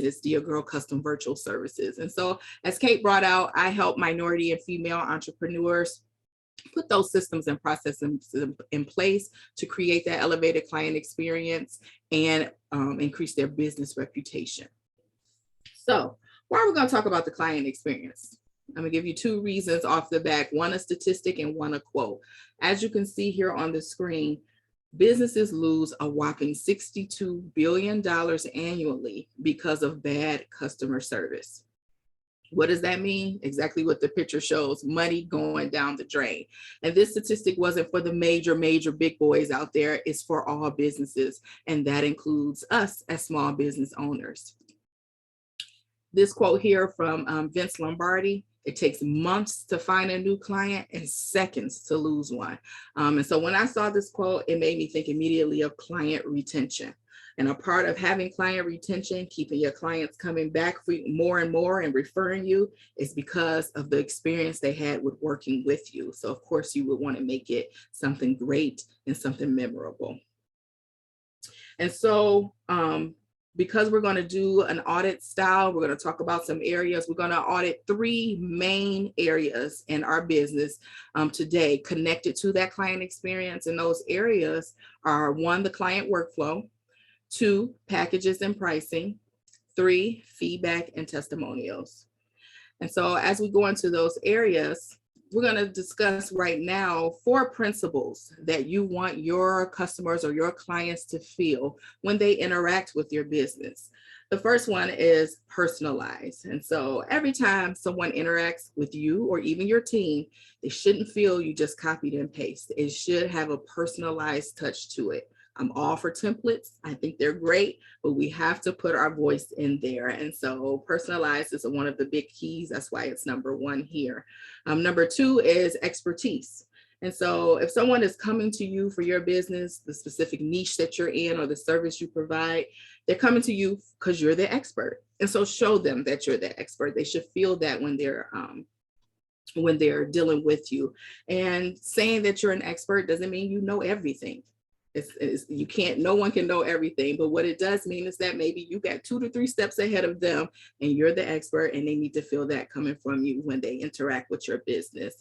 It's Dia Girl Custom Virtual Services. And so as Kate brought out, I help minority and female entrepreneurs put those systems and processes in place to create that elevated client experience and increase their business reputation. So why are we going to talk about the client experience? I'm going to give you two reasons off the bat, one a statistic and one a quote. As you can see here on the screen, businesses lose a whopping $62 billion annually because of bad customer service. What does that mean? Exactly what the picture shows, money going down the drain. And this statistic wasn't for the major big boys out there, it's for all businesses. And that includes us as small business owners. This quote here from Vince Lombardi, it takes months to find a new client and seconds to lose one. And so when I saw this quote, it made me think immediately of client retention. And a part of having client retention, keeping your clients coming back for more and more and referring you, is because of the experience they had with working with you. So of course you would want to make it something great and something memorable. And so because we're going to do an audit style, we're going to talk about some areas. We're going to audit three main areas in our business today connected to that client experience. And those areas are: one, the client workflow; two, packages and pricing; three, feedback and testimonials. And so as we go into those areas, we're going to discuss right now 4 principles that you want your customers or your clients to feel when they interact with your business. The first one is personalized. And so every time someone interacts with you or even your team, they shouldn't feel you just copied and pasted. It should have a personalized touch to it. I'm all for templates. I think they're great, but we have to put our voice in there. And so personalized is one of the big keys. That's why it's number 1 here. Number 2 is expertise. And so if someone is coming to you for your business, the specific niche that you're in or the service you provide, they're coming to you because you're the expert. And so show them that you're the expert. They should feel that when they're dealing with you. And saying that you're an expert doesn't mean you know everything. No one can know everything, but what it does mean is that maybe you got 2 to 3 steps ahead of them and you're the expert, and they need to feel that coming from you when they interact with your business.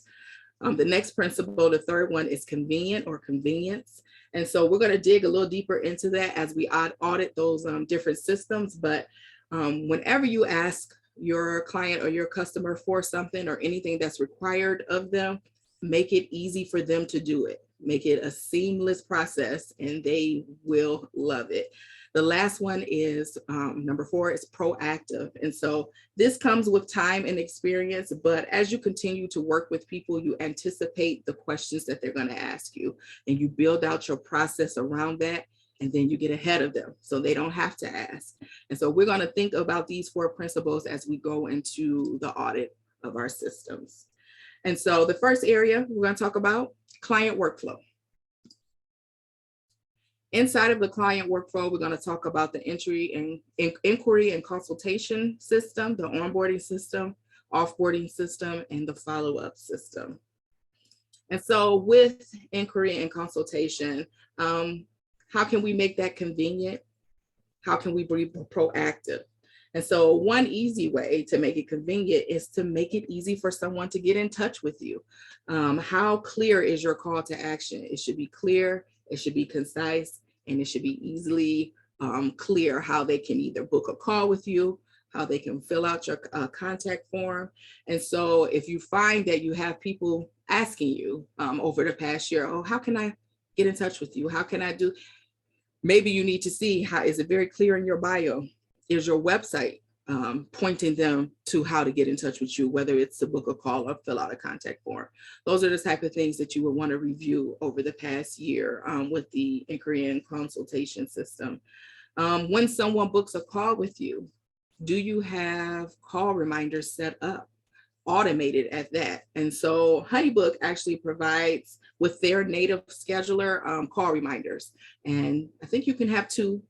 The next principle, the third one, is convenient or convenience. And so we're going to dig a little deeper into that as we audit those different systems. But whenever you ask your client or your customer for something or anything that's required of them, make it easy for them to do it. Make it a seamless process and they will love it. The last one is number 4 is proactive. And so this comes with time and experience, but as you continue to work with people, you anticipate the questions that they're going to ask you and you build out your process around that, and then you get ahead of them so they don't have to ask. And so we're going to think about these 4 principles as we go into the audit of our systems. And so the first area we're going to talk about, client workflow. Inside of the client workflow, we're going to talk about the inquiry and consultation system, the onboarding system, offboarding system, and the follow-up system. And so with inquiry and consultation, how can we make that convenient? How can we be proactive? And so one easy way to make it convenient is to make it easy for someone to get in touch with you. How clear is your call to action? It should be clear, it should be concise, and it should be easily clear how they can either book a call with you, how they can fill out your contact form. And so if you find that you have people asking you over the past year, oh, how can I get in touch with you? How can I do? Maybe you need to see, how is it very clear in your bio? Is your website pointing them to how to get in touch with you, whether it's to book a call or fill out a contact form? Those are the type of things that you would want to review over the past year with the inquiry and consultation system. When someone books a call with you, do you have call reminders set up? Automated at that. And so HoneyBook actually provides, with their native scheduler, call reminders. And I think you can have 2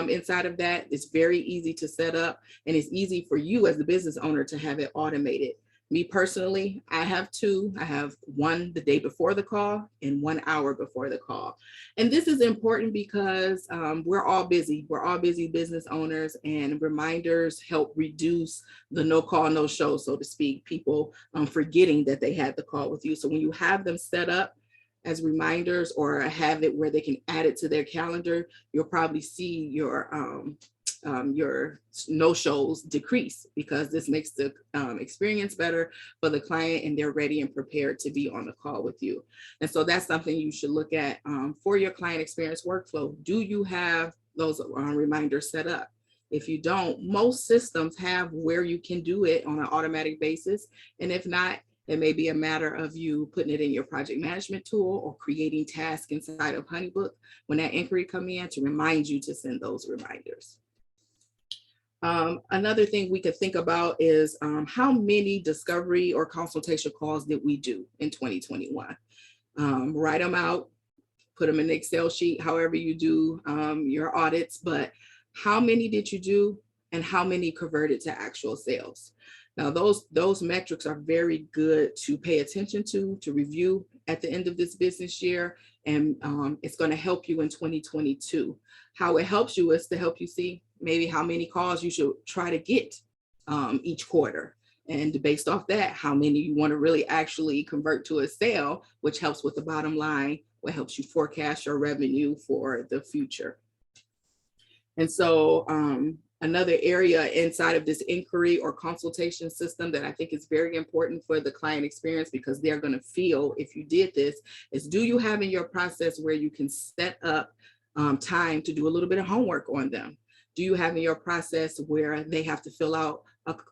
inside of that. It's very easy to set up, and it's easy for you as the business owner to have it automated. Me personally, I have two. I have one the day before the call and 1 hour before the call. And this is important because we're all busy. We're all busy business owners, and reminders help reduce the no call, no show, so to speak, people forgetting that they had the call with you. So when you have them set up as reminders or have it where they can add it to their calendar, you'll probably see your no-shows decrease, because this makes the experience better for the client, and they're ready and prepared to be on the call with you. And so that's something you should look at for your client experience workflow. Do you have those reminders set up? If you don't, most systems have where you can do it on an automatic basis. And if not, it may be a matter of you putting it in your project management tool or creating tasks inside of HoneyBook when that inquiry comes in to remind you to send those reminders. Another thing we could think about is how many discovery or consultation calls did we do in 2021? Write them out, put them in an Excel sheet, however you do your audits, but how many did you do and how many converted to actual sales? Now, those metrics are very good to pay attention to review at the end of this business year, and it's going to help you in 2022. How it helps you is to help you see maybe how many calls you should try to get each quarter. And based off that, how many you want to really actually convert to a sale, which helps with the bottom line, what helps you forecast your revenue for the future. And so another area inside of this inquiry or consultation system that I think is very important for the client experience, because they're going to feel if you did this, is do you have in your process where you can set up time to do a little bit of homework on them? Do you have in your process where they have to fill out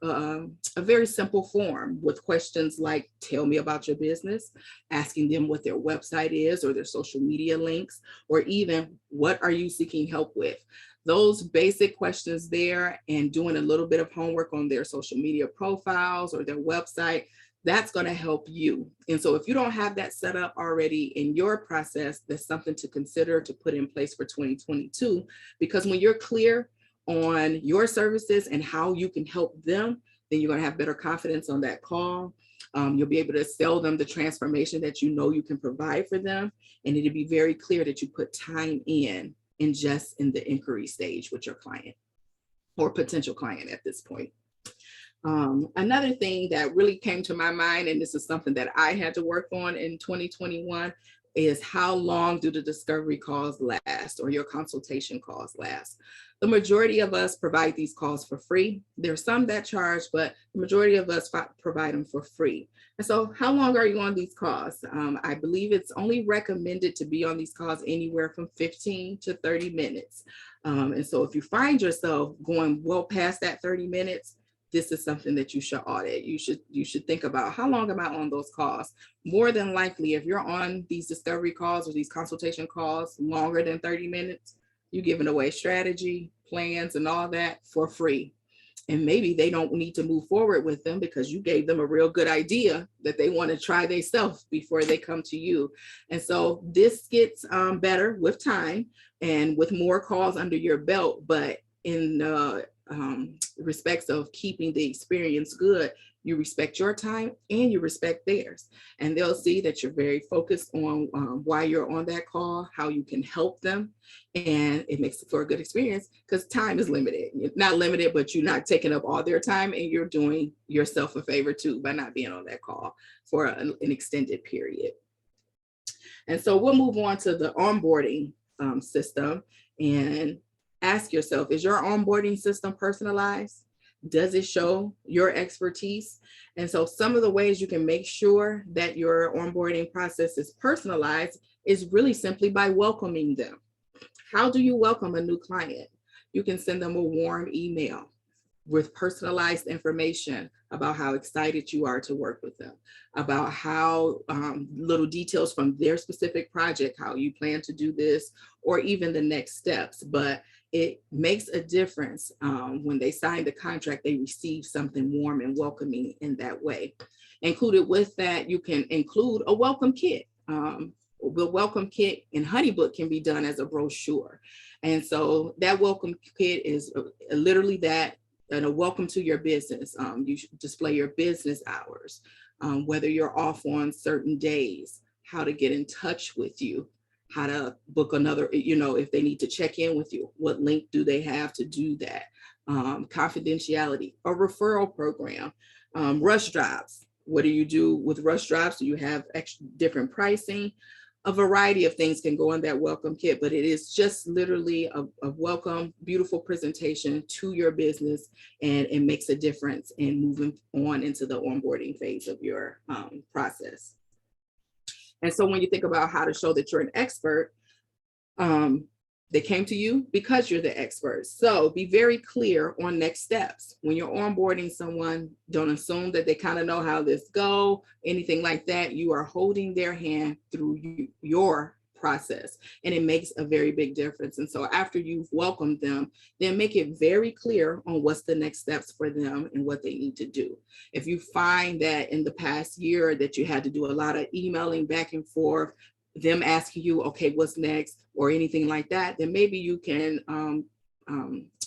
a very simple form with questions like, tell me about your business, asking them what their website is or their social media links, or even what are you seeking help with? Those basic questions there, and doing a little bit of homework on their social media profiles or their website, that's going to help you. And so if you don't have that set up already in your process, that's something to consider to put in place for 2022, because when you're clear on your services and how you can help them, then you're going to have better confidence on that call. You'll be able to sell them the transformation that you know you can provide for them. And it'll be very clear that you put time in just in the inquiry stage with your client or potential client at this point. Another thing that really came to my mind, and this is something that I had to work on in 2021, is how long do the discovery calls last or your consultation calls last? The majority of us provide these calls for free. There's some that charge, but the majority of us provide them for free. And so how long are you on these calls? I believe it's only recommended to be on these calls anywhere from 15 to 30 minutes. And so if you find yourself going well past that 30 minutes, this is something that you should audit. You should think about, how long am I on those calls? More than likely, if you're on these discovery calls or these consultation calls longer than 30 minutes, you're giving away strategy, plans, and all that for free. And maybe they don't need to move forward with them because you gave them a real good idea that they want to try themselves before they come to you. And so this gets better with time and with more calls under your belt, but in respects of keeping the experience good, you respect your time and you respect theirs. And they'll see that you're very focused on why you're on that call, how you can help them. And it makes it for a good experience because time is limited. You're not limited, but you're not taking up all their time, and you're doing yourself a favor too by not being on that call for an extended period. And so we'll move on to the onboarding system and ask yourself, is your onboarding system personalized? Does it show your expertise? And so some of the ways you can make sure that your onboarding process is personalized is really simply by welcoming them. How do you welcome a new client? You can send them a warm email with personalized information about how excited you are to work with them, about how little details from their specific project, how you plan to do this, or even the next steps. But it makes a difference when they sign the contract, they receive something warm and welcoming in that way. Included with that, you can include a welcome kit. The welcome kit in HoneyBook can be done as a brochure. And so that welcome kit is literally that. and a welcome to your business. You should display your business hours, whether you're off on certain days, how to get in touch with you, how to book another, if they need to check in with you, what link do they have to do that? Confidentiality, a referral program, rush drives. What do you do with rush drives? Do you have extra different pricing? A variety of things can go in that welcome kit, but it is just literally a welcome, beautiful presentation to your business, and it makes a difference in moving on into the onboarding phase of your process. And so when you think about how to show that you're an expert, they came to you because you're the expert. So be very clear on next steps. When you're onboarding someone, don't assume that they kind of know how this go, anything like that. You are holding their hand through your process, and it makes a very big difference. And so after you've welcomed them, then make it very clear on what's the next steps for them and what they need to do. If you find that in the past year that you had to do a lot of emailing back and forth, them asking you, okay, what's next, or anything like that, then maybe you can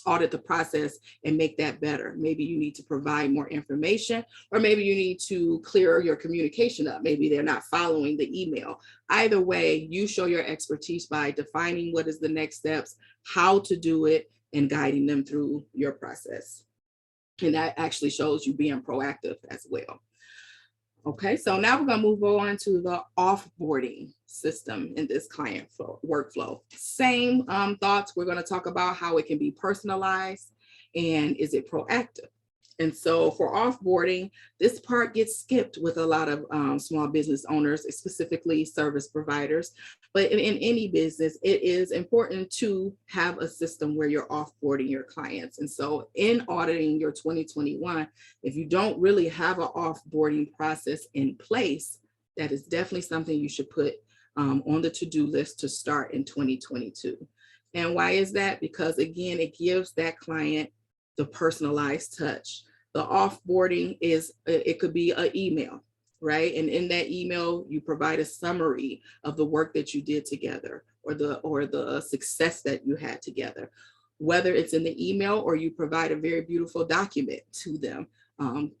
audit the process and make that better. Maybe you need to provide more information, or maybe you need to clear your communication up. Maybe they're not following the email. Either way, you show your expertise by defining what is the next steps, how to do it, and guiding them through your process. And that actually shows you being proactive as well. Okay, so now we're going to move on to the offboarding system in this client workflow. Same thoughts. We're going to talk about how it can be personalized and is it proactive. And so for offboarding, this part gets skipped with a lot of small business owners, specifically service providers. But in any business, it is important to have a system where you're offboarding your clients. And so in auditing your 2021, if you don't really have an offboarding process in place, that is definitely something you should put on the to-do list to start in 2022. And why is that? Because again, it gives that client the personalized touch. The offboarding is, it could be an email, right? And in that email, you provide a summary of the work that you did together, or the success that you had together. Whether it's in the email or you provide a very beautiful document to them,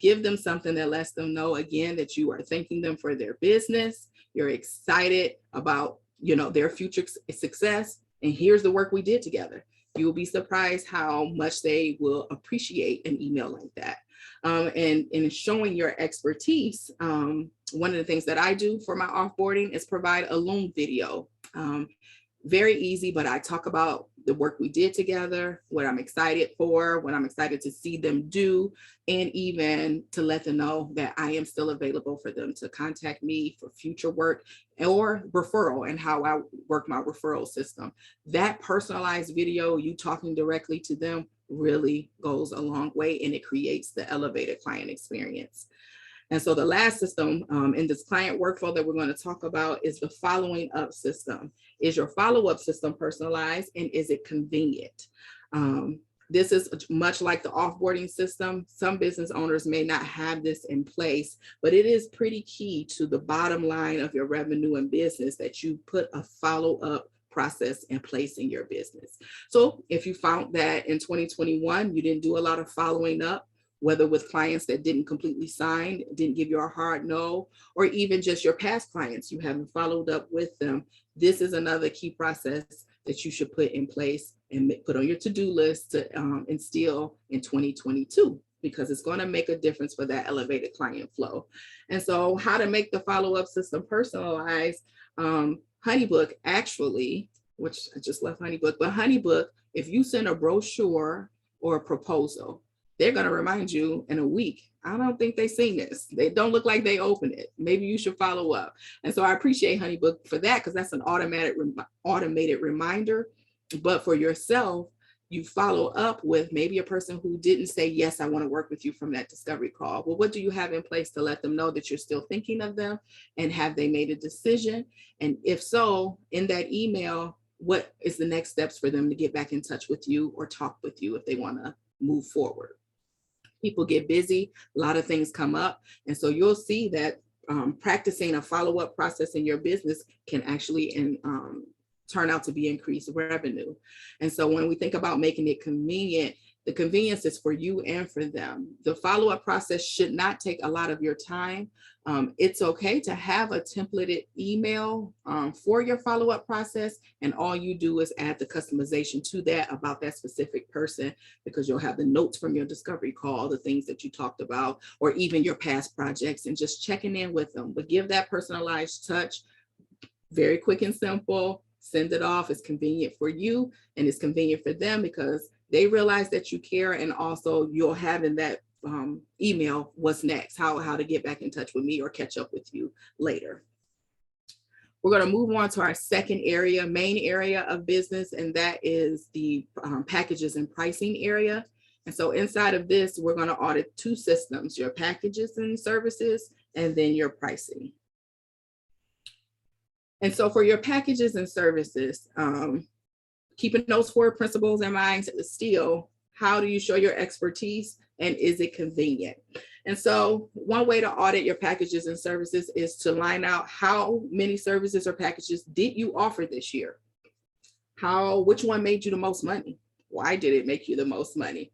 give them something that lets them know, again, that you are thanking them for their business. You're excited about, their future success. And here's the work we did together. You will be surprised how much they will appreciate an email like that. And in showing your expertise, one of the things that I do for my offboarding is provide a Loom video. Very easy, but I talk about the work we did together, what I'm excited for, what I'm excited to see them do, and even to let them know that I am still available for them to contact me for future work or referral, and how I work my referral system. That personalized video, you talking directly to them, really goes a long way, and it creates the elevated client experience. And so the last system in this client workflow that we're going to talk about is the following up system. Is your follow-up system personalized, and is it convenient? This is much like the offboarding system. Some business owners may not have this in place, but it is pretty key to the bottom line of your revenue and business that you put a follow-up process in place in your business. So if you found that in 2021, you didn't do a lot of following up, whether with clients that didn't completely sign, didn't give you a hard no, or even just your past clients, you haven't followed up with them, this is another key process that you should put in place and put on your to-do list to instill in 2022, because it's going to make a difference for that elevated client flow. And so how to make the follow-up system personalized, HoneyBook actually, which I just left HoneyBook, but HoneyBook, if you send a brochure or a proposal, they're going to remind you in a week. I don't think they've seen this. They don't look like they opened it. Maybe you should follow up. And so I appreciate HoneyBook for that, because that's an automated reminder. But for yourself, you follow up with maybe a person who didn't say, yes, I want to work with you from that discovery call. Well, what do you have in place to let them know that you're still thinking of them? And have they made a decision? And if so, in that email, what is the next steps for them to get back in touch with you or talk with you if they want to move forward? People get busy, a lot of things come up. And so you'll see that practicing a follow-up process in your business can actually turn out to be increased revenue. And so when we think about making it convenient, The convenience is for you and for them. The follow-up process should not take a lot of your time. It's okay to have a templated email for your follow-up process, and all you do is add the customization to that about that specific person, because you'll have the notes from your discovery call, the things that you talked about, or even your past projects, and just checking in with them. But give that personalized touch, very quick and simple. Send it off. It's convenient for you and it's convenient for them, because they realize that you care, and also you'll have in that email what's next, how to get back in touch with me or catch up with you later. We're going to move on to our second area, main area of business, and that is the packages and pricing area. And so inside of this, we're going to audit two systems: your packages and services, and then your pricing. And so for your packages and services, keeping those 4 principles in mind still, how do you show your expertise, and is it convenient? And so one way to audit your packages and services is to line out how many services or packages did you offer this year? Which one made you the most money? Why did it make you the most money?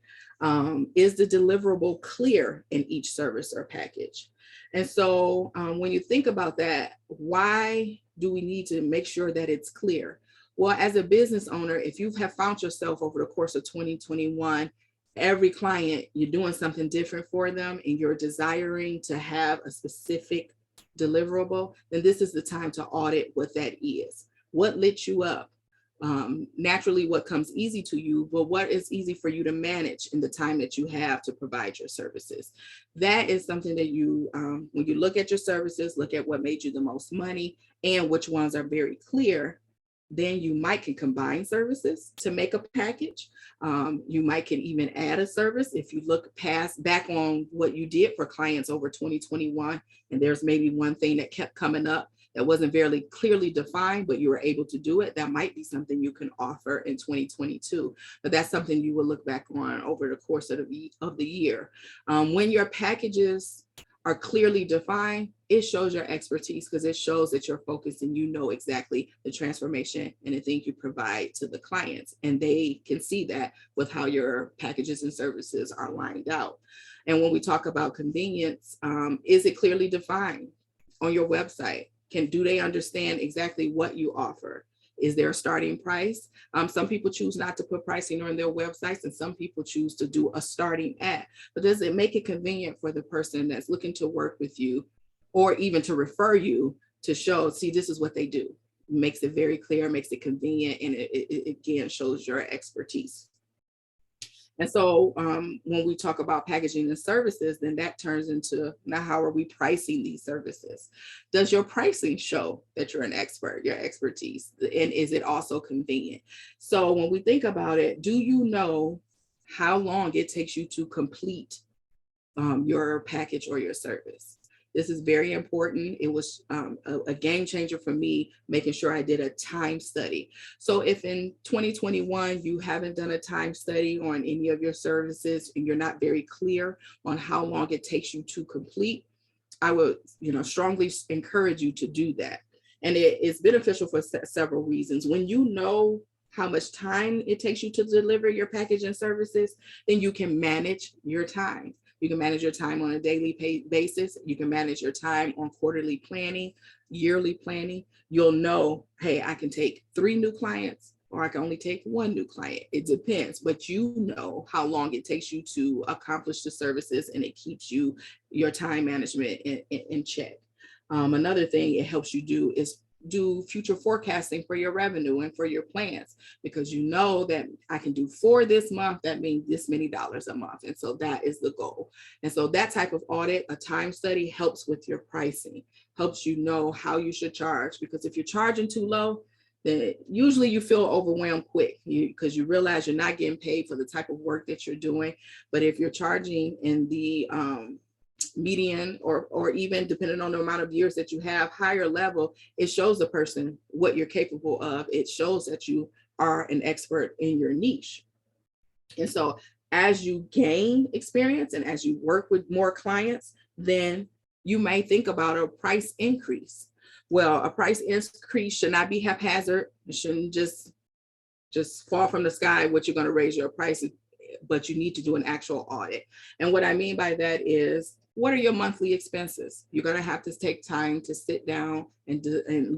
Is the deliverable clear in each service or package? And so when you think about that, why do we need to make sure that it's clear? Well, as a business owner, if you have found yourself over the course of 2021, every client, you're doing something different for them and you're desiring to have a specific deliverable, then this is the time to audit what that is. What lit you up? Naturally, what comes easy to you, but what is easy for you to manage in the time that you have to provide your services? That is something that you, when you look at your services, look at what made you the most money and which ones are very clear. Then you might can combine services to make a package. You might can even add a service if you look back on what you did for clients over 2021, and there's maybe one thing that kept coming up that wasn't very clearly defined, but you were able to do it. That might be something you can offer in 2022, but that's something you will look back on over the course of the year. When your packages are clearly defined, it shows your expertise, because it shows that you're focused and you know exactly the transformation and the things you provide to the clients. And they can see that with how your packages and services are lined out. And when we talk about convenience, is it clearly defined on your website? Do they understand exactly what you offer? Is there a starting price? Some people choose not to put pricing on their websites, and some people choose to do a starting at. But does it make it convenient for the person that's looking to work with you, or even to refer you, to show, see, this is what they do? Makes it very clear, makes it convenient, and it again shows your expertise. And so when we talk about packaging and services, then that turns into, now how are we pricing these services? Does your pricing show that you're an expert, your expertise, and is it also convenient? So when we think about it, do you know how long it takes you to complete your package or your service? This is very important. It was a game changer for me, making sure I did a time study. So if in 2021, you haven't done a time study on any of your services and you're not very clear on how long it takes you to complete, I would strongly encourage you to do that. And it is beneficial for several reasons. When you know how much time it takes you to deliver your package and services, then you can manage your time. You can manage your time on a daily basis. You can manage your time on quarterly planning, yearly planning. You'll know, hey, I can take 3 new clients, or I can only take 1 new client. It depends, but you know how long it takes you to accomplish the services, and it keeps your time management in check. Another thing it helps you do is do future forecasting for your revenue and for your plans, because you know that I can do 4 this month, that means this many dollars a month. And so that is the goal. And so that type of audit, a time study, helps with your pricing, helps you know how you should charge, because if you're charging too low, then usually you feel overwhelmed quick, because you realize you're not getting paid for the type of work that you're doing. But if you're charging in the median, or even depending on the amount of years that you have, higher level, it shows the person what you're capable of. It shows that you are an expert in your niche. And so as you gain experience and as you work with more clients, then you may think about a price increase. Well, a price increase should not be haphazard. It shouldn't just fall from the sky what you're going to raise your prices. but you need to do an actual audit. And what I mean by that is, what are your monthly expenses? You're going to have to take time to sit down and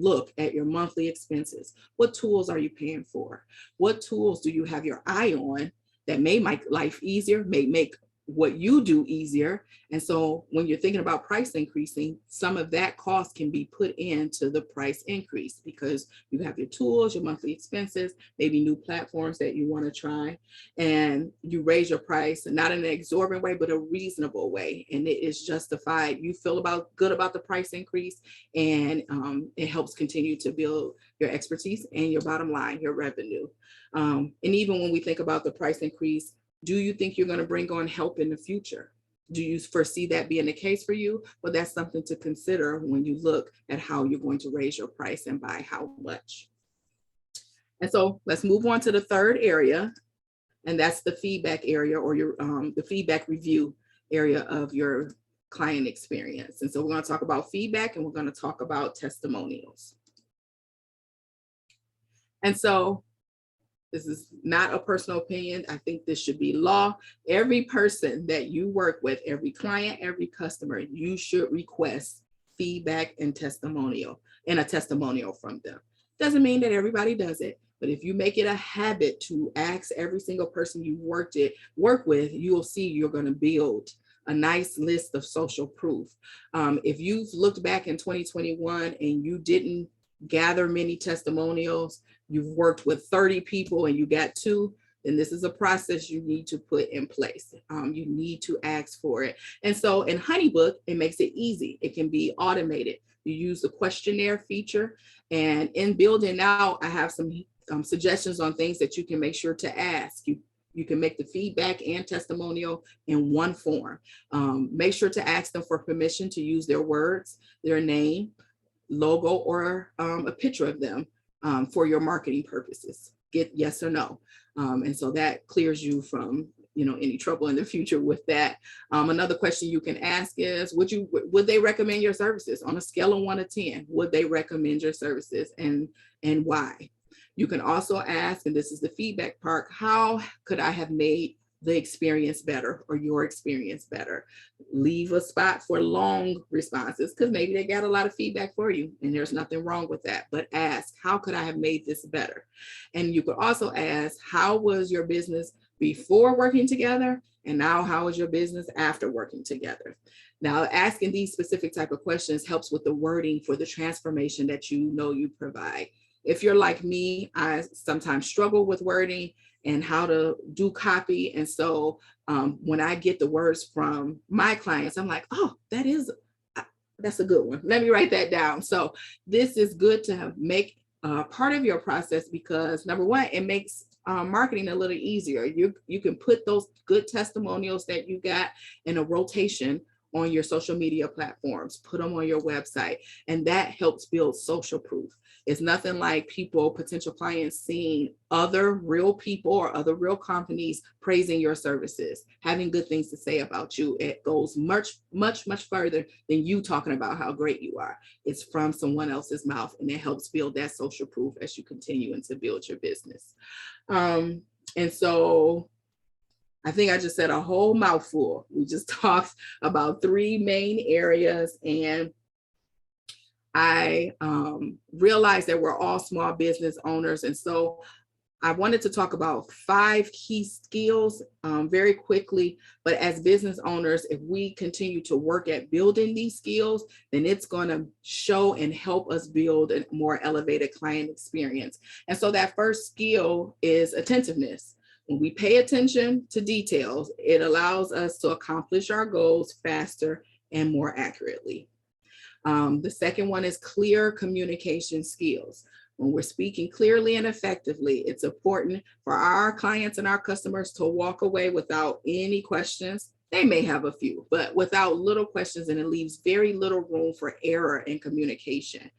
look at your monthly expenses. What tools are you paying for? What tools do you have your eye on that may make life easier, may make what you do easier? And so when you're thinking about price increasing, some of that cost can be put into the price increase, because you have your tools, your monthly expenses, maybe new platforms that you want to try, and you raise your price, not in an exorbitant way, but a reasonable way. And it is justified. You feel good about the price increase, and it helps continue to build your expertise and your bottom line, your revenue. And even when we think about the price increase, do you think you're going to bring on help in the future? Do you foresee that being the case for you? Well, that's something to consider when you look at how you're going to raise your price and by how much. And so let's move on to the third area, and that's the feedback area, or your the feedback review area of your client experience. And so we're going to talk about feedback, and we're going to talk about testimonials. And so this is not a personal opinion. I think this should be law. Every person that you work with, every client, every customer, you should request feedback and a testimonial from them. Doesn't mean that everybody does it, but if you make it a habit to ask every single person you work with, you will see you're going to build a nice list of social proof. If you've looked back in 2021 and you didn't gather many testimonials, you've worked with 30 people and you got 2, then this is a process you need to put in place. You need to ask for it. And so in HoneyBook, it makes it easy. It can be automated. You use the questionnaire feature, and in building out, I have some suggestions on things that you can make sure to ask. You can make the feedback and testimonial in one form. Make sure to ask them for permission to use their words, their name, logo, or a picture of them for your marketing purposes. Get yes or no. And so that clears you from any trouble in the future with that. Another question you can ask is, would they recommend your services on a scale of 1 to 10? Would they recommend your services, and why? You can also ask, and this is the feedback part, how could I have made the experience better, or your experience better? Leave a spot for long responses, because maybe they got a lot of feedback for you and there's nothing wrong with that, but ask, how could I have made this better? And you could also ask, how was your business before working together, and now how is your business after working together? Now, asking these specific type of questions helps with the wording for the transformation that you provide. If you're like me, I sometimes struggle with wording and how to do copy. And so when I get the words from my clients, I'm like, oh, that's a good one. Let me write that down. So this is good to make part of your process, because number one, it makes marketing a little easier. You can put those good testimonials that you got in a rotation on your social media platforms, put them on your website, and that helps build social proof. It's nothing like potential clients, seeing other real people or other real companies praising your services, having good things to say about you. It goes much, much, much further than you talking about how great you are. It's from someone else's mouth, and it helps build that social proof as you continue to build your business. And so I think I just said a whole mouthful. We just talked about 3 main areas, and I realized that we're all small business owners. And so I wanted to talk about 5 key skills very quickly. But as business owners, if we continue to work at building these skills, then it's going to show and help us build a more elevated client experience. And so that first skill is attentiveness. When we pay attention to details, it allows us to accomplish our goals faster and more accurately. The second one is clear communication skills. When we're speaking clearly and effectively, it's important for our clients and our customers to walk away without any questions. They may have a few, but without little questions, and it leaves very little room for error in communication.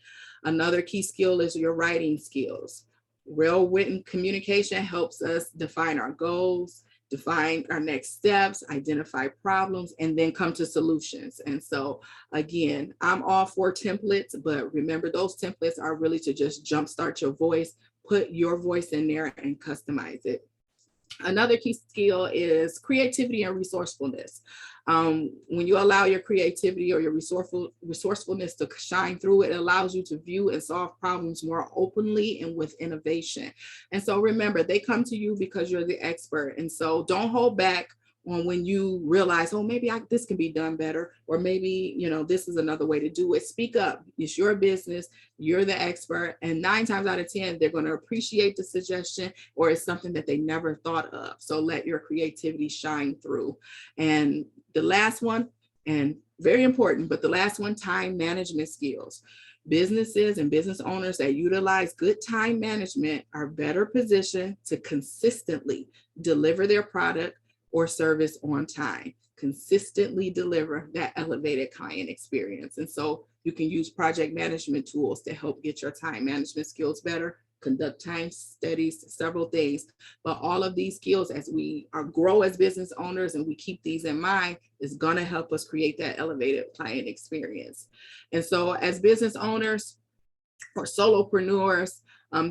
Another key skill is your writing skills. Well-written communication helps us define our goals, define our next steps, identify problems, and then come to solutions. And so again, I'm all for templates, but remember, those templates are really to just jumpstart your voice, put your voice in there and customize it. Another key skill is creativity and resourcefulness. When you allow your creativity or your resourcefulness to shine through, it allows you to view and solve problems more openly and with innovation. And so remember, they come to you because you're the expert. And so don't hold back on when you realize, oh, maybe this can be done better, or maybe, this is another way to do it. Speak up. It's your business. You're the expert. And 9 times out of 10, they're going to appreciate the suggestion, or it's something that they never thought of. So let your creativity shine through. And the last one, and very important, but the last one, time management skills. Businesses and business owners that utilize good time management are better positioned to consistently deliver their product or service on time, consistently deliver that elevated client experience. And so you can use project management tools to help get your time management skills better, conduct time studies, several things. But all of these skills, as we grow as business owners and we keep these in mind, is going to help us create that elevated client experience. And so as business owners or solopreneurs,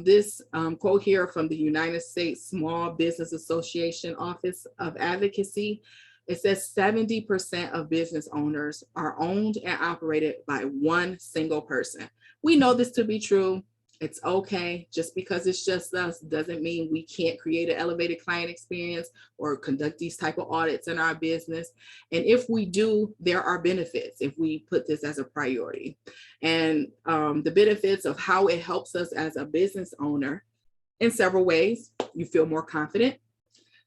this quote here from the United States Small Business Association Office of Advocacy, it says 70% of business owners are owned and operated by one single person. We know this to be true. It's okay. Just because it's just us doesn't mean we can't create an elevated client experience or conduct these type of audits in our business. And if we do, there are benefits if we put this as a priority. And the benefits of how it helps us as a business owner in several ways. You feel more confident.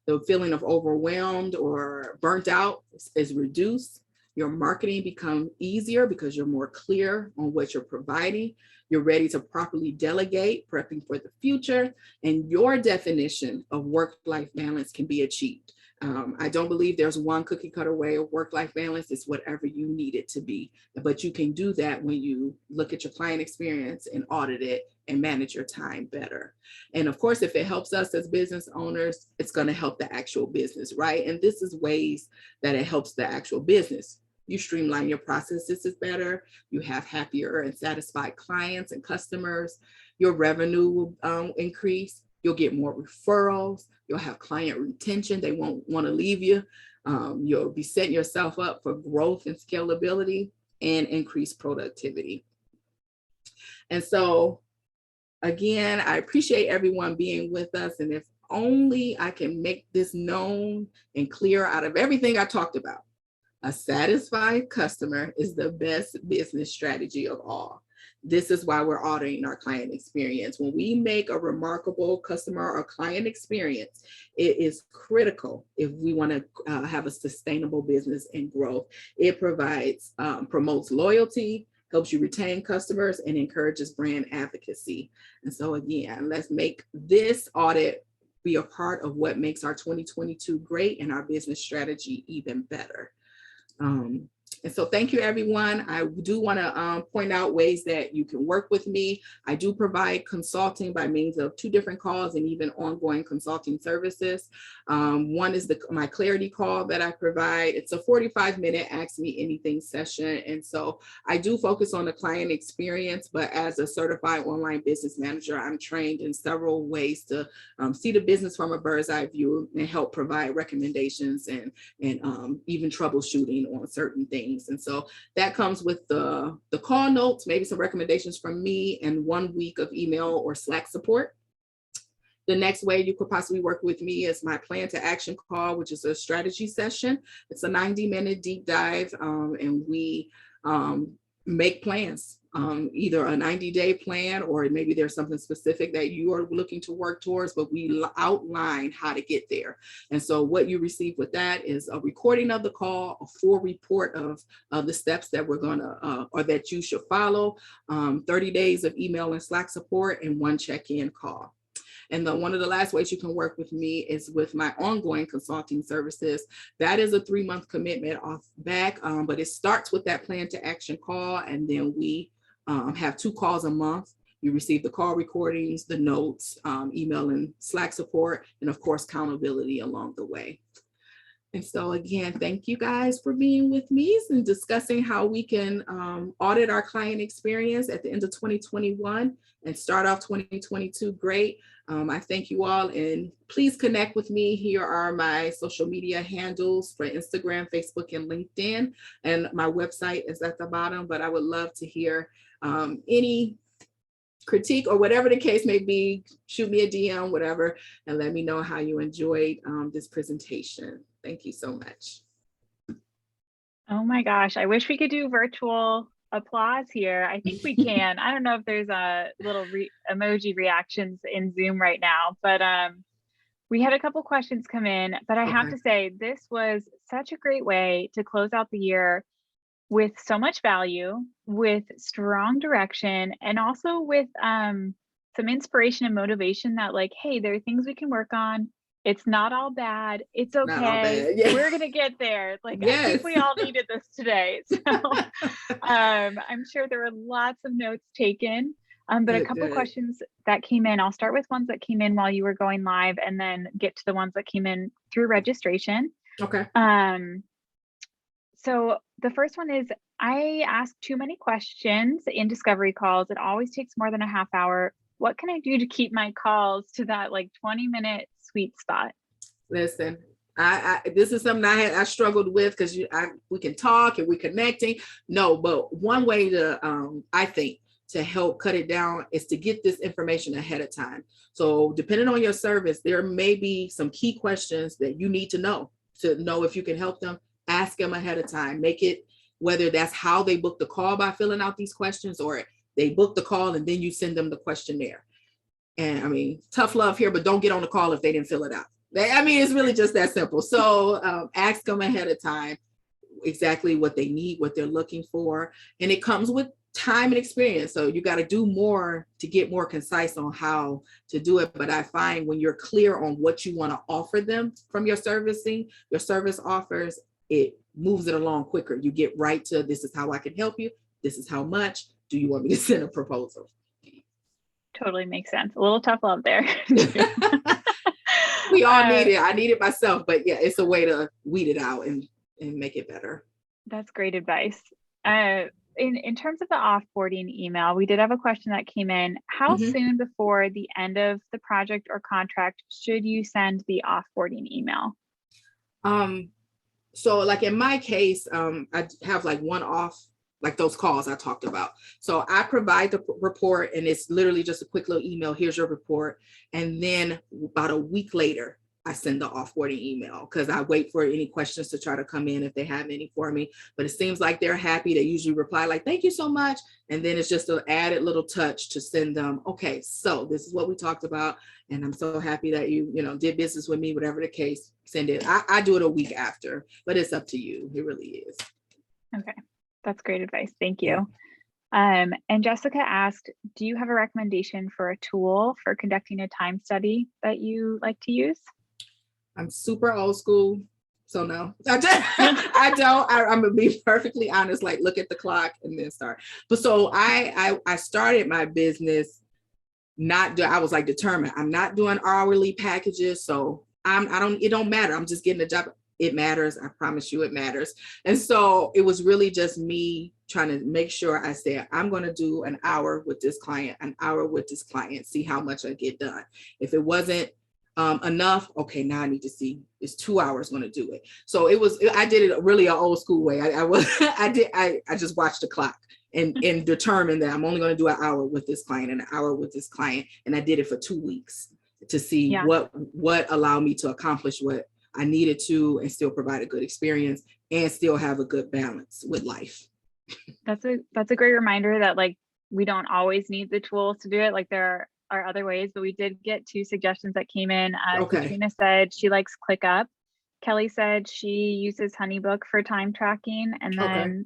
The feeling of overwhelmed or burnt out is reduced. Your marketing becomes easier because you're more clear on what you're providing. You're ready to properly delegate, prepping for the future, and your definition of work-life balance can be achieved. I don't believe there's one cookie cutter way of work-life balance. It's whatever you need it to be. But you can do that when you look at your client experience and audit it and manage your time better. And of course, if it helps us as business owners, it's going to help the actual business, right? And this is ways that it helps the actual business. You streamline your processes is better. You have happier and satisfied clients and customers. Your revenue will increase. You'll get more referrals. You'll have client retention. They won't want to leave you. You'll be setting yourself up for growth and scalability and increased productivity. And so, again, I appreciate everyone being with us. And if only I can make this known and clear out of everything I talked about, a satisfied customer is the best business strategy of all. This is why we're auditing our client experience. When we make a remarkable customer or client experience, it is critical if we want to have a sustainable business and growth. It promotes loyalty, helps you retain customers, and encourages brand advocacy. And so again, let's make this audit be a part of what makes our 2022 great and our business strategy even better. And so thank you, everyone. I do want to point out ways that you can work with me. I do provide consulting by means of 2 different calls and even ongoing consulting services. One is my clarity call that I provide. It's a 45-minute Ask Me Anything session. And so I do focus on the client experience, but as a certified online business manager, I'm trained in several ways to see the business from a bird's eye view and help provide recommendations and even troubleshooting on certain things. And so that comes with the call notes, maybe some recommendations from me, and 1 week of email or Slack support. The next way you could possibly work with me is my plan to action call, which is a strategy session. It's a 90-minute deep dive, and we make plans, either a 90-day plan, or maybe there's something specific that you are looking to work towards, but we outline how to get there. And so what you receive with that is a recording of the call, a full report of the steps that we're going to, or that you should follow, 30 days of email and Slack support, and 1 check-in call. And one of the last ways you can work with me is with my ongoing consulting services. That is a 3-month commitment back, but it starts with that plan to action call. And then we have 2 calls a month. You receive the call recordings, the notes, email and Slack support, and of course, accountability along the way. And so again, thank you guys for being with me and discussing how we can audit our client experience at the end of 2021 and start off 2022 great. I thank you all, and please connect with me. Here are my social media handles for Instagram, Facebook, and LinkedIn, and my website is at the bottom, but I would love to hear any critique or whatever the case may be. Shoot me a DM, whatever, and let me know how you enjoyed this presentation. Thank you so much. Oh my gosh, I wish we could do virtual applause here. I think we can. I don't know if there's a little emoji reactions in Zoom right now, but we had a couple questions come in, but I have to say this was such a great way to close out the year with so much value, with strong direction, and also with some inspiration and motivation that like, hey, there are things we can work on. It's not all bad. It's okay. Not all bad. Yeah. We're going to get there. Like, yes. I think we all needed this today. So I'm sure there were lots of notes taken, but a couple questions that came in. I'll start with ones that came in while you were going live and then get to the ones that came in through registration. Okay. So the first one is, I ask too many questions in discovery calls. It always takes more than a half hour. What can I do to keep my calls to that like 20-minute sweet spot? Listen, this is something I struggled with, because we can talk and we're connecting. No, but one way to, I think, to help cut it down is to get this information ahead of time. So depending on your service, there may be some key questions that you need to know if you can help them. Ask them ahead of time. Make it, whether that's how they book the call by filling out these questions, or they book the call and then you send them the questionnaire. And I mean, tough love here, but don't get on the call if they didn't fill it out. I mean, it's really just that simple. So ask them ahead of time exactly what they need, what they're looking for. And it comes with time and experience. So you got to do more to get more concise on how to do it. But I find when you're clear on what you want to offer them from your service offers, it moves it along quicker. You get right to, this is how I can help you. This is how much. Do you want me to send a proposal? Totally makes sense. A little tough love there. We all need it. I need it myself, but yeah, it's a way to weed it out and make it better. That's great advice. In terms of the offboarding email, we did have a question that came in. How soon before the end of the project or contract should you send the offboarding email? So like in my case, I have like one-off, like those calls I talked about. So I provide the report, and it's literally just a quick little email. Here's your report. And then about a week later, I send the offboarding email, because I wait for any questions to try to come in if they have any for me. But it seems like they're happy. They usually reply like, thank you so much. And then it's just an added little touch to send them, okay, so this is what we talked about. And I'm so happy that you did business with me, whatever the case, send it. I do it a week after, but it's up to you. It really is. Okay. That's great advice. Thank you. And Jessica asked, do you have a recommendation for a tool for conducting a time study that you like to use? I'm super old school, so no, I don't. I'm gonna be perfectly honest. Like, look at the clock and then start. But so I started my business. I was like determined. I'm not doing hourly packages, so it don't matter. I'm just getting a job. It matters. I promise you, it matters. And so it was really just me trying to make sure I said, I'm going to do an hour with this client, see how much I get done. If it wasn't enough, okay, now I need to see, is 2 hours going to do it? So I did it really an old school way. I just watched the clock and determined that I'm only going to do an hour with this client and an hour with this client. And I did it for 2 weeks to see what allowed me to accomplish what I needed to, and still provide a good experience and still have a good balance with life. That's a great reminder that like, we don't always need the tools to do it. Like, there are other ways, but we did get 2 suggestions that came in. Katrina said she likes ClickUp. Kelly said she uses HoneyBook for time tracking. And then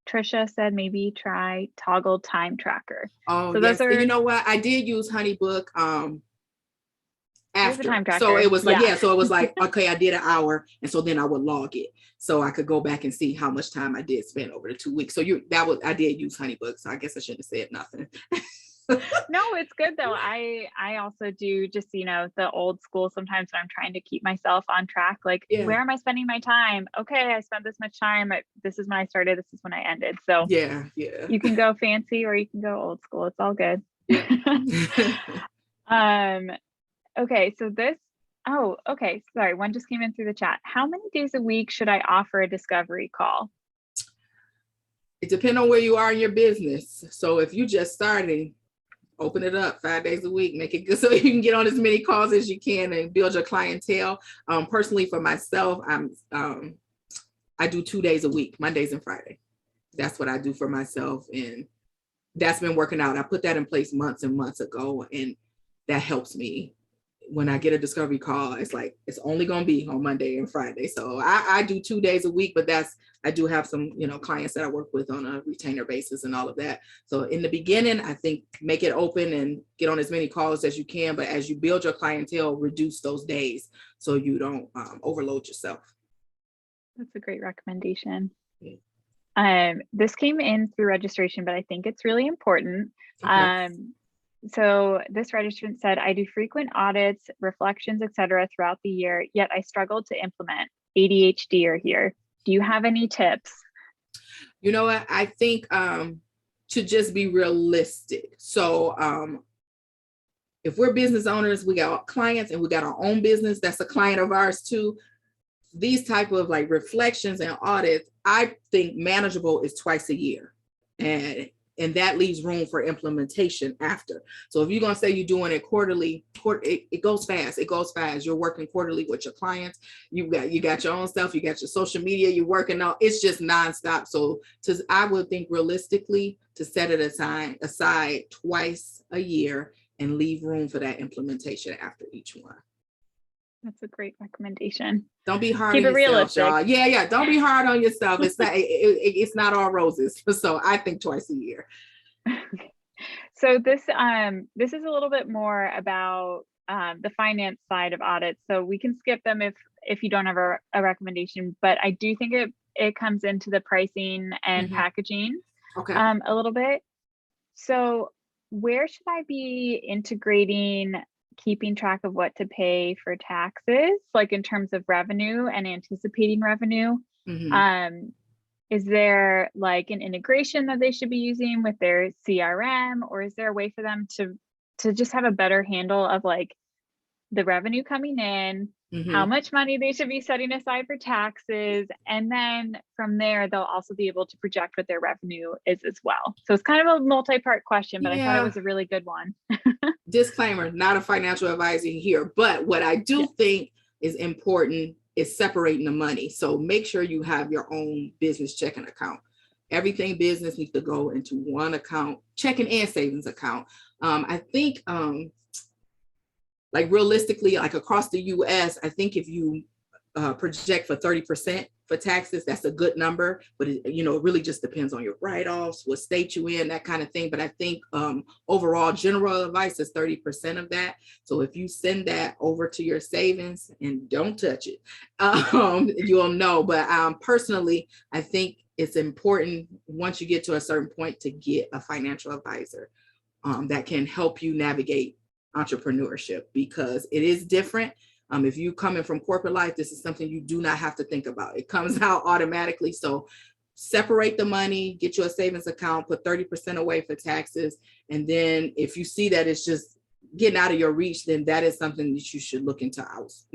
Trisha said maybe try Toggle Time Tracker. Oh, so yes. You know what? I did use HoneyBook after. So it was like, so it was like, okay, I did an hour. And so then I would log it so I could go back and see how much time I did spend over the 2 weeks. So I did use HoneyBook. So I guess I shouldn't have said nothing. No, it's good though. I also do just, the old school sometimes when I'm trying to keep myself on track, like Yeah. where am I spending my time? Okay, I spent this much time. This is when I started, this is when I ended. So Yeah. Yeah. you can go fancy or you can go old school. It's all good. Yeah. Um, okay, so okay. Sorry, one just came in through the chat. How many days a week should I offer a discovery call? It depends on where you are in your business. So if you just starting, open it up 5 days a week, make it good so you can get on as many calls as you can and build your clientele. Personally, for myself, I do 2 days a week, Mondays and Friday. That's what I do for myself, and that's been working out. I put that in place months and months ago, and that helps me. When I get a discovery call, it's like, it's only going to be on Monday and Friday. So I do 2 days a week, but I do have some, clients that I work with on a retainer basis and all of that. So in the beginning, I think make it open and get on as many calls as you can. But as you build your clientele, reduce those days so you don't overload yourself. That's a great recommendation. Yeah. This came in through registration, but I think it's really important. Okay. So this registrant said, I do frequent audits, reflections, etc. throughout the year, yet I struggle to implement. ADHD are here. Do you have any tips? You know what? I think to just be realistic. So if we're business owners, we got clients and we got our own business, that's a client of ours too. These type of like reflections and audits, I think manageable is twice a year. And that leaves room for implementation after. So if you're going to say you're doing it quarterly, it goes fast. It goes fast. You're working quarterly with your clients. You got your own stuff. You got your social media. You're working on. It's just nonstop. So I would think realistically to set it aside twice a year and leave room for that implementation after each one. That's a great recommendation. Don't be hard Keep on it yourself, realistic. y'all. Yeah. Don't be hard on yourself. It's not all roses. So I think twice a year. So this is a little bit more about the finance side of audits. So we can skip them if you don't have a recommendation. But I do think it comes into the pricing and packaging a little bit. So where should I be integrating keeping track of what to pay for taxes, like in terms of revenue and anticipating revenue? Is there like an integration that they should be using with their CRM, or is there a way for them to just have a better handle of like the revenue coming in, how much money they should be setting aside for taxes, and then from there they'll also be able to project what their revenue is as well? So it's kind of a multi-part question, but I thought it was a really good one. Disclaimer, not a financial advisor here, but what I do think is important is separating the money. So make sure you have your own business checking account. Everything business needs to go into one account, checking and savings account. I think like realistically, like across the US, I think if you project for 30% for taxes, that's a good number, but it really just depends on your write-offs, what state you in, that kind of thing. But I think overall general advice is 30% of that. So if you send that over to your savings and don't touch it, you'll know. But personally, I think it's important once you get to a certain point to get a financial advisor that can help you navigate entrepreneurship, because it is different. If you coming from corporate life, this is something you do not have to think about. It comes out automatically. So separate the money, get you a savings account, put 30% away for taxes. And then if you see that it's just getting out of your reach, then that is something that you should look into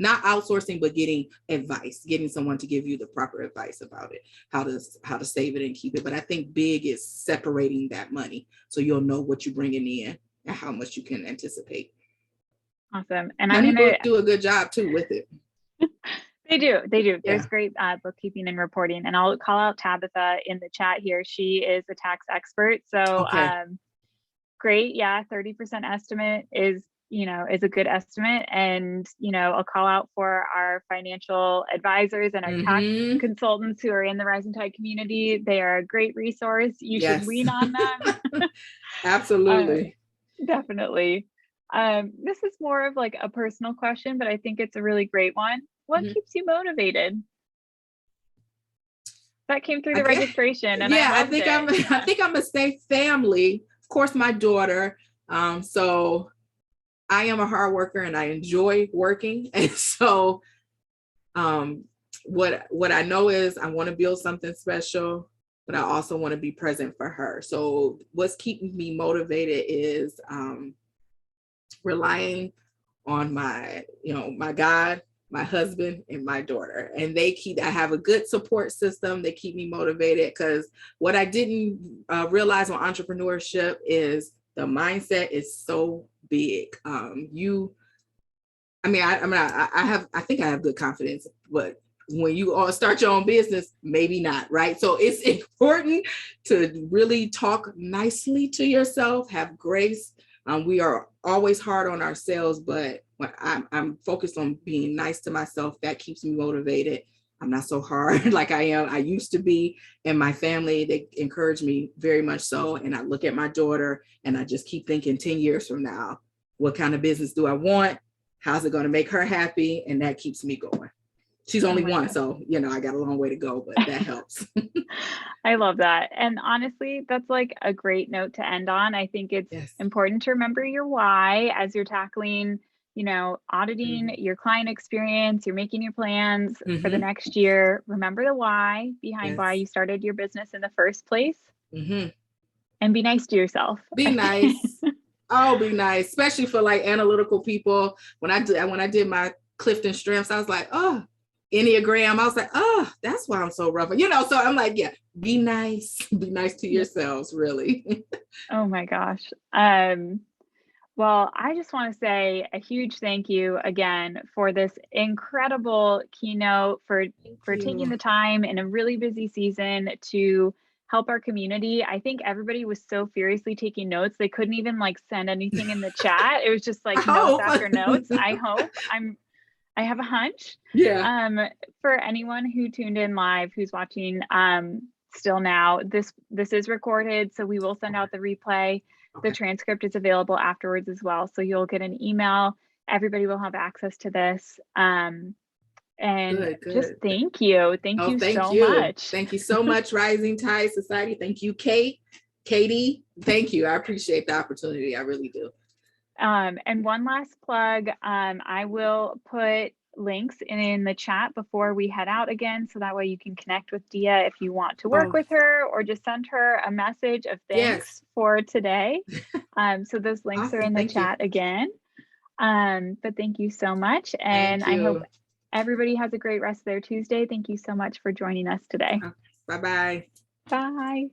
not outsourcing, but getting advice, getting someone to give you the proper advice about it, how to save it and keep it. But I think big is separating that money so you'll know what you're bringing in and how much you can anticipate. Awesome. And HoneyBook do a good job too with it. They do. Yeah. There's great bookkeeping and reporting. And I'll call out Tabitha in the chat here. She is a tax expert. So great. Yeah. 30% estimate is a good estimate. And, I'll call out for our financial advisors and our tax consultants who are in the Rising Tide community. They are a great resource. You should lean on them. Absolutely. Definitely. This is more of like a personal question, but I think it's a really great one. What keeps you motivated? That came through the registration. And I think I'm a safe family. Of course, my daughter, So I am a hard worker and I enjoy working. And so what I know is I want to build something special, but I also want to be present for her. So what's keeping me motivated is relying on my God, my husband, and my daughter. And I have a good support system. They keep me motivated, because what I didn't realize on entrepreneurship is the mindset is so big. I think I have good confidence, but when you all start your own business, maybe not, right? So it's important to really talk nicely to yourself, have grace. We are always hard on ourselves, but when I'm focused on being nice to myself, that keeps me motivated. I'm not so hard like I used to be. And my family, they encourage me very much so. And I look at my daughter and I just keep thinking 10 years from now, what kind of business do I want? How's it going to make her happy? And that keeps me going. She's only one, so, I got a long way to go, but that helps. I love that. And honestly, that's like a great note to end on. I think it's important to remember your why as you're tackling, auditing your client experience, you're making your plans for the next year. Remember the why behind why you started your business in the first place. And be nice to yourself. Be nice. Oh, be nice, especially for like analytical people. When I did my Clifton Strengths, I was like, oh, Enneagram. I was like, oh, that's why I'm so rough. So I'm like, yeah, be nice. Be nice to yourselves, really. Oh my gosh. Well, I just want to say a huge thank you again for this incredible keynote, for taking the time in a really busy season to help our community. I think everybody was so furiously taking notes. They couldn't even send anything in the chat. It was just like notes after notes. I have a hunch. Yeah. For anyone who tuned in live, who's watching still now, this is recorded, so we will send out the replay. The transcript is available afterwards as well, so you'll get an email. Everybody will have access to this. And good. Just thank you. Thank you so much. Thank you so much, Rising Tide Society. Thank you, Katie. Thank you. I appreciate the opportunity. I really do. And one last plug, I will put links in the chat before we head out again, so that way you can connect with Dia if you want to work with her, or just send her a message of thanks for today. So those links are in the chat again. But thank you so much. And I hope everybody has a great rest of their Tuesday. Thank you so much for joining us today. Bye-bye. Bye.